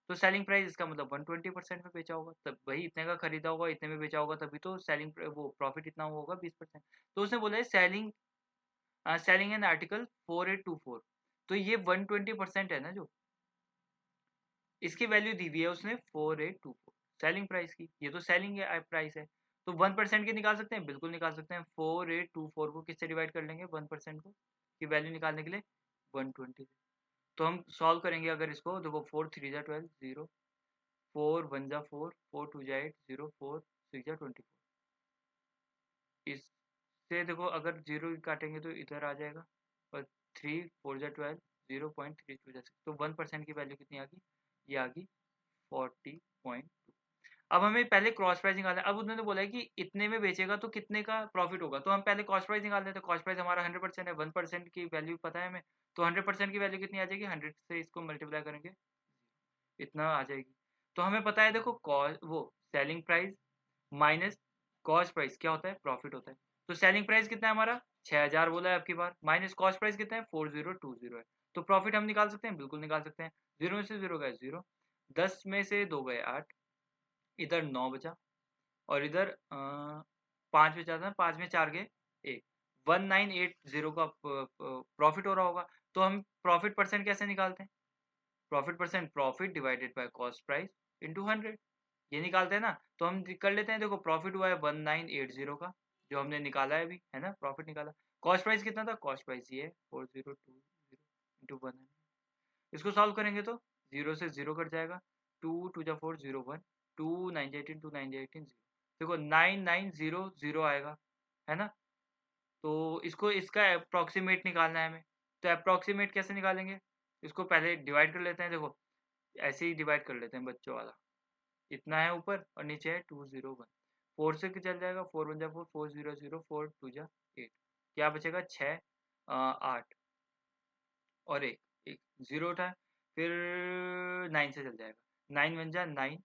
तो सेलिंग प्राइस इसका मतलब 120% में बेचा होगा, तब वही इतने का खरीदा होगा इतने में बेचा होगा, तभी तो सेलिंग वो प्रॉफिट इतना होगा 20%। तो उसने बोला है सेलिंग सेलिंग एन आर्टिकल 4824, तो ये 120% है ना, जो इसकी वैल्यू दी हुई है उसने 4824 सेलिंग प्राइस की, ये तो सेलिंग प्राइस है, तो 1% की निकाल सकते हैं, बिल्कुल निकाल सकते हैं। 4824 को किससे डिवाइड कर लेंगे, 1% को की वैल्यू निकालने के लिए 120। तो हम सॉल्व करेंगे अगर इसको, देखो 4 3 जा 12 0, 4 1 जा 4, 4 2 जा 8 0, 4 6 जा 24। इससे देखो अगर 0 काटेंगे तो इधर आ जाएगा, और 3 4 जा 12 0.32 जा 6, तो 1% की वैल्यू कितनी आ गई, ये आ गई 40.2। अब हमें पहले क्रॉस प्राइस निकालना है। अब उन्होंने बोला है कि इतने में बेचेगा तो कितने का प्रॉफिट होगा, तो हम पहले कॉस्ट प्राइस निकाल लेते हैं। कॉस्ट प्राइस हमारा 100% है, 1% की वैल्यू पता है हमें, तो 100% की वैल्यू कितनी आ जाएगी, 100 से इसको मल्टीप्लाई करेंगे इतना आ जाएगी। तो हमें पता है देखो, वो selling price minus cost price क्या होता है, प्रॉफिट होता है। तो सेलिंग प्राइस कितना है हमारा 6000 बोला है आपकी बार, माइनस कॉस्ट प्राइस कितना है 4020 है, तो प्रॉफिट हम निकाल सकते हैं, बिल्कुल निकाल सकते हैं। 0 में से 0 गए 0, 10 में से 2 गए 8, इधर 9 बचा, और इधर 5 बचा था, 5 में 4 गए 1, 1980 का प्रॉफिट हो रहा होगा। तो हम प्रॉफिट परसेंट कैसे निकालते हैं, profit percent, profit divided by cost price into 100, ये निकालते हैं ना। तो हम कर लेते हैं, देखो प्रॉफिट हुआ है 1980 का, जो हमने निकाला है अभी, है ना, प्रॉफिट निकाला। कॉस्ट प्राइस कितना था, कॉस्ट प्राइस ये 4020 इंटू 100, इसको सॉल्व करेंगे तो 0 से 0 कट जाएगा, 2 2 जा 4 0 1, 2 9 18 2 9 18 0, देखो 9900 आएगा, है ना। तो इसको इसका अप्रॉक्सीमेट निकालना है हमें, तो अप्रॉक्सीमेट कैसे निकालेंगे, इसको पहले डिवाइड कर लेते हैं, देखो ऐसे ही डिवाइड कर लेते हैं बच्चों वाला, इतना है ऊपर और नीचे है 201, 4 से चल जाएगा, 4 1 जा 4, 4 0 0, 4 2 जा 8, क्या बचेगा 6 8 और एक एक 0 उठा, फिर 9 से चल जाएगा, 9 1 जा 9,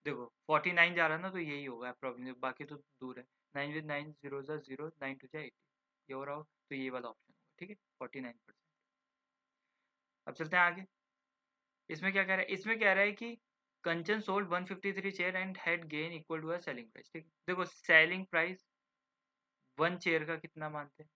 देखो 49 जा रहा है ना, तो यही होगा प्रॉब्लम, बाकी तो दूर है। 9 विद 9 0 जा 0, 9 2 जा 80, ये हो रहा हो, तो ये वाला ऑप्शन होगा, ठीक है 49%। अब चलते हैं आगे, इसमें क्या कह रहा है, इसमें कह रहा है कि Kanchan sold 153 chair and had gain equal to selling price, ठीक है। देखो सेलिंग प्राइस 1 चेयर का कितना मानते हैं,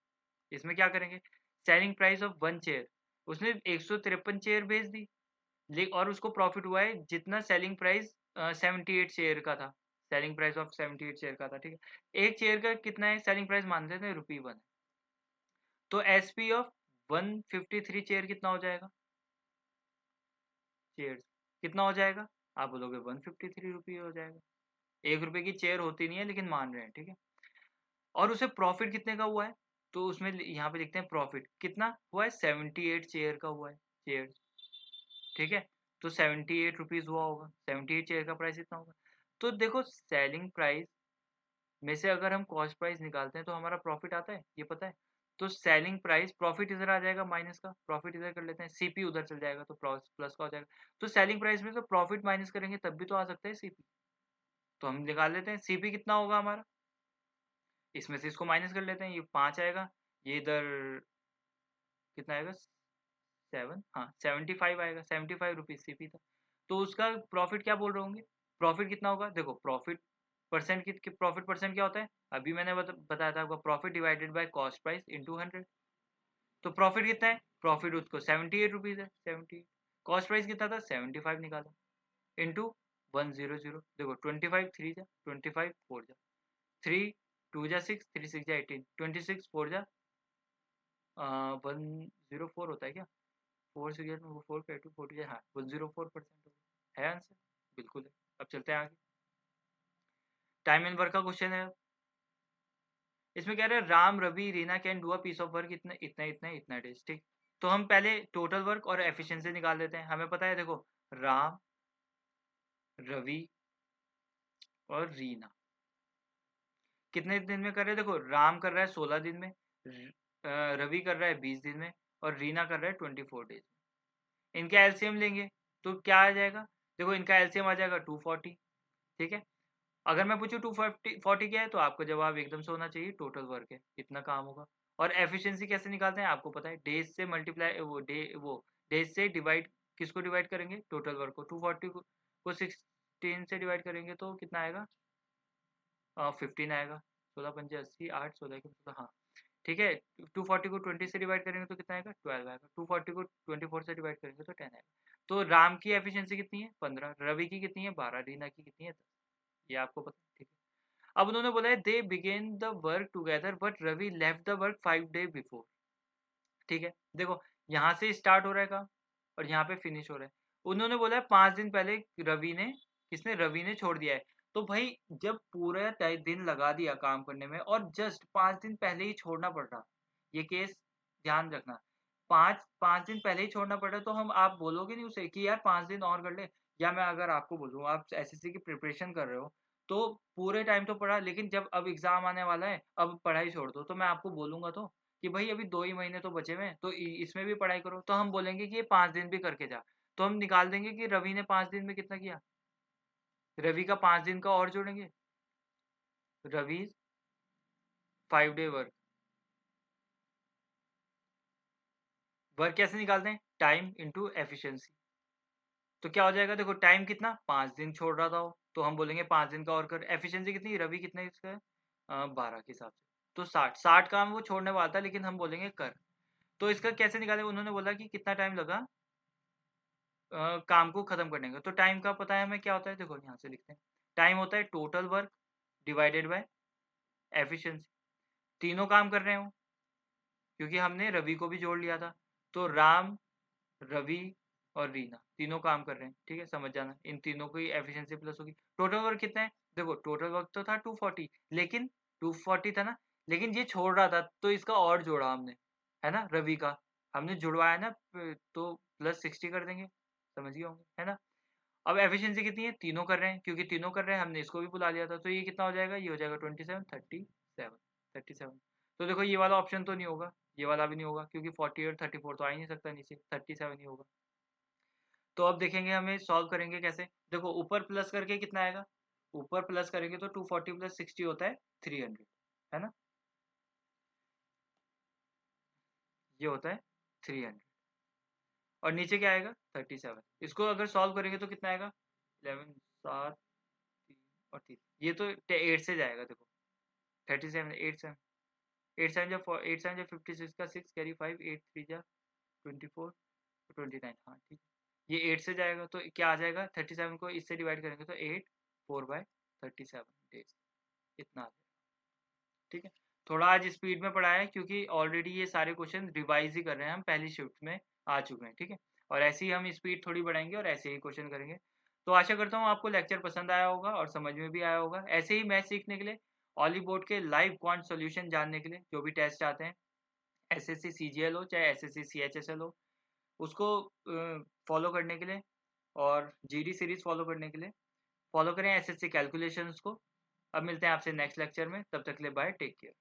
इसमें क्या करेंगे, सेलिंग प्राइस ऑफ 1 चेयर, उसने 153 चेयर बेच दी, और उसको प्रॉफिट हुआ है जितना सेलिंग प्राइस 78 शेयर का था, सेलिंग प्राइस ऑफ 78 शेयर का था, ठीक है। एक शेयर का कितना है सेलिंग प्राइस मानते थे, ₹1, तो एसपी ऑफ 153 शेयर कितना हो जाएगा, शेयर कितना हो जाएगा, आप बोलोगे 153 रुपये हो जाएगा, ₹1 की चेयर होती नहीं है लेकिन मान रहे हैं, ठीक है। और उसे प्रॉफिट कितने का हुआ है, तो उसमें यहाँ पे देखते हैं प्रॉफिट कितना हुआ है, 78 शेयर का हुआ है, शेयर, ठीक है। तो 78 रुपीज हुआ होगा, 78 शेयर का प्राइस इतना होगा। तो देखो सेलिंग प्राइस में से अगर हम कॉस्ट प्राइस निकालते हैं तो हमारा प्रॉफिट आता है, ये पता है। तो सेलिंग प्राइस, प्रॉफिट इधर आ जाएगा, माइनस का प्रॉफिट इधर कर लेते हैं, सीपी उधर चल जाएगा तो प्लस का हो जाएगा। तो सेलिंग प्राइस में तो प्रॉफिट माइनस करेंगे तब भी तो आ सकता है सीपी, तो हम निकाल लेते हैं सीपी कितना होगा हमारा, इसमें से इसको माइनस कर लेते हैं, ये 5 आएगा, ये इधर कितना आएगा 7, हाँ 75 आएगा, 75 रुपीज सीपी था। तो उसका प्रॉफिट क्या बोल रहे होंगे, प्रॉफिट कितना होगा, देखो प्रॉफिट परसेंट की प्रॉफिट परसेंट क्या होता है, अभी मैंने बताया था आपको, profit divided by cost price into 100। तो प्रॉफिट कितना है, प्रॉफिट उसको 78 रुपीज है, 78, कॉस्ट प्राइस कितना था 75 निकाला, इंटू 100, देखो 25 3 जा 25 4 जा 3 2 जा 6, 3 6 जा 18, 26 4 जा 104 होता है क्या, 4 से 4 पे 2 40, हाँ 104% है आंसर, बिल्कुल है। अब चलते हैं आगे, टाइम एंड वर्क का क्वेश्चन है। इसमें कह रहे हैं Ram Ravi Reena can do a piece of work इतना इतना इतना इतना डेज, ठीक। तो हम पहले टोटल वर्क और एफिशिएंसी निकाल लेते हैं, हमें पता है देखो राम रवि और रीना कितने दिन में कर रहे हैं, देखो राम कर रहा है 16 दिन में, रवि कर रहा है 20 दिन में, और रीना कर रहा है 24 डेज में। इनका एलसीएम लेंगे तो क्या आ जाएगा, देखो इनका एलसीएम आ जाएगा 240, ठीक है। अगर मैं पूछूं 240 क्या है, तो आपका जवाब एकदम से होना चाहिए टोटल वर्क है, इतना काम होगा। और एफिशिएंसी कैसे निकालते हैं आपको पता है, डेज से मल्टीप्लाई, वो डेज से डिवाइड, किसको डिवाइड करेंगे, टोटल वर्क को, 240 को 16 से डिवाइड करेंगे तो कितना आएगा, 15 आएगा, 16 पंजे 80, 8 16 के 16, हाँ ठीक है, 240 को 20 से डिवाइड करेंगे तो कितना आएगा, 12 आएगा। 240 को 24 से डिवाइड करेंगे तो 10 आएगा। तो राम की एफिशिएंसी कितनी है, 15, रवि की कितनी है, 12, रीना की कितनी है, 10। ये आपको पता है, ठीक है। अब उन्होंने बोला है they begin the work together but Ravi left the work 5 day before. ठीक है, देखो यहाँ से स्टार्ट हो रहा है काम और यहाँ पे फिनिश हो रहा है। उन्होंने बोला है 5 दिन पहले रवि ने छोड़ दिया है। तो भाई जब पूरा दिन लगा दिया काम करने में और जस्ट 5 दिन पहले ही छोड़ना पड़ रहा, ये केस ध्यान रखना। 5 दिन पहले ही छोड़ना पड़ रहा, तो हम आप बोलोगे नहीं उसे कि यार 5 दिन और कर ले। या मैं अगर आपको बोलूँ आप एसएससी की प्रिपरेशन कर रहे हो तो पूरे टाइम तो पढ़ा, लेकिन जब अब एग्जाम आने वाला है अब पढ़ाई छोड़ दो, तो मैं आपको बोलूंगा तो कि भाई अभी 2 ही महीने तो बचे हुए हैं, तो इसमें भी पढ़ाई करो। तो हम बोलेंगे कि ये 5 दिन भी करके जा, तो हम निकाल देंगे कि रवि ने 5 दिन में कितना किया, रवि का 5 दिन का और जोड़ेंगे, रवि 5 डे वर्क। वर्क कैसे निकालते हैं, टाइम इंटू एफिशिएंसी। तो क्या हो जाएगा, देखो टाइम कितना, 5 दिन छोड़ रहा था वो, तो हम बोलेंगे 5 दिन का और कर। एफिशिएंसी कितनी, रवि कितने इसका है, 12 के हिसाब से, तो 60 काम वो छोड़ने वाला था, लेकिन हम बोलेंगे कर। तो इसका कैसे निकाले, उन्होंने बोला कि कितना टाइम लगा काम को खत्म करने का। तो टाइम का पता है हमें क्या होता है, देखो यहाँ से लिखते हैं। टाइम होता है total work divided by efficiency. तीनों काम कर रहे हो क्योंकि हमने रवि को भी जोड़ लिया था, तो राम, रवि और रीना तीनों काम कर रहे हैं। ठीक है, समझ जाना, इन तीनों की एफिशिएंसी प्लस होगी। टोटल वर्क कितना है, देखो टोटल वर्क तो था 240, लेकिन 240 था ना, लेकिन ये छोड़ रहा था तो इसका और जोड़ा हमने, है ना, रवि का हमने जुड़वाया ना, तो प्लस 60 कर देंगे, समझ गए होंगे, है ना। अब एफिशिएंसी कितनी है, तीनों कर रहे हैं, क्योंकि तीनों कर रहे हैं हमने इसको भी बुला लिया था, तो ये कितना हो जाएगा, ये हो जाएगा 27, 37। तो देखो ये वाला ऑप्शन तो नहीं होगा, ये वाला भी नहीं होगा, क्योंकि 40 और 34 तो आ ही नहीं सकता नीचे, 37 ही होगा। तो अब देखेंगे हमें सॉल्व करेंगे कैसे। देखो ऊपर प्लस करके कितना आएगा, ऊपर प्लस करेंगे तो 240 प्लस 60 होता है 300, है ना, ये होता है 300। और नीचे क्या आएगा, 37। इसको अगर सॉल्व करेंगे तो कितना आएगा, 11, 7, 3 और 3, ये तो 8 से जाएगा, देखो 37, 8 7 जा 56 का 6 कैरी 5, 8 3 जा 24, 29, हाँ ठीक। ये 8 से जाएगा तो क्या आ जाएगा, 37 को इससे डिवाइड करेंगे तो 8 4/37 डेज, इतना आ जाएगा। ठीक है, थोड़ा आज स्पीड में पढ़ा है क्योंकि ऑलरेडी ये सारे क्वेश्चन रिवाइज ही कर रहे हैं, हम पहली शिफ्ट में आ चुके हैं। ठीक है, और ऐसे ही हम स्पीड थोड़ी बढ़ाएंगे और ऐसे ही क्वेश्चन करेंगे। तो आशा करता हूँ आपको लेक्चर पसंद आया होगा और समझ में भी आया होगा। ऐसे ही मैथ सीखने के लिए, ऑली बोर्ड के लाइव क्वांट सॉल्यूशन जानने के लिए, जो भी टेस्ट आते हैं, एसएससी सीजीएल हो चाहे एसएससी सीएचएसएल हो, उसको फॉलो करने के लिए और जीडी सीरीज फॉलो करने के लिए फॉलो करें एसएससी कैलकुलेशंस को। अब मिलते हैं आपसे नेक्स्ट लेक्चर में, तब तक के लिए बाय, टेक केयर।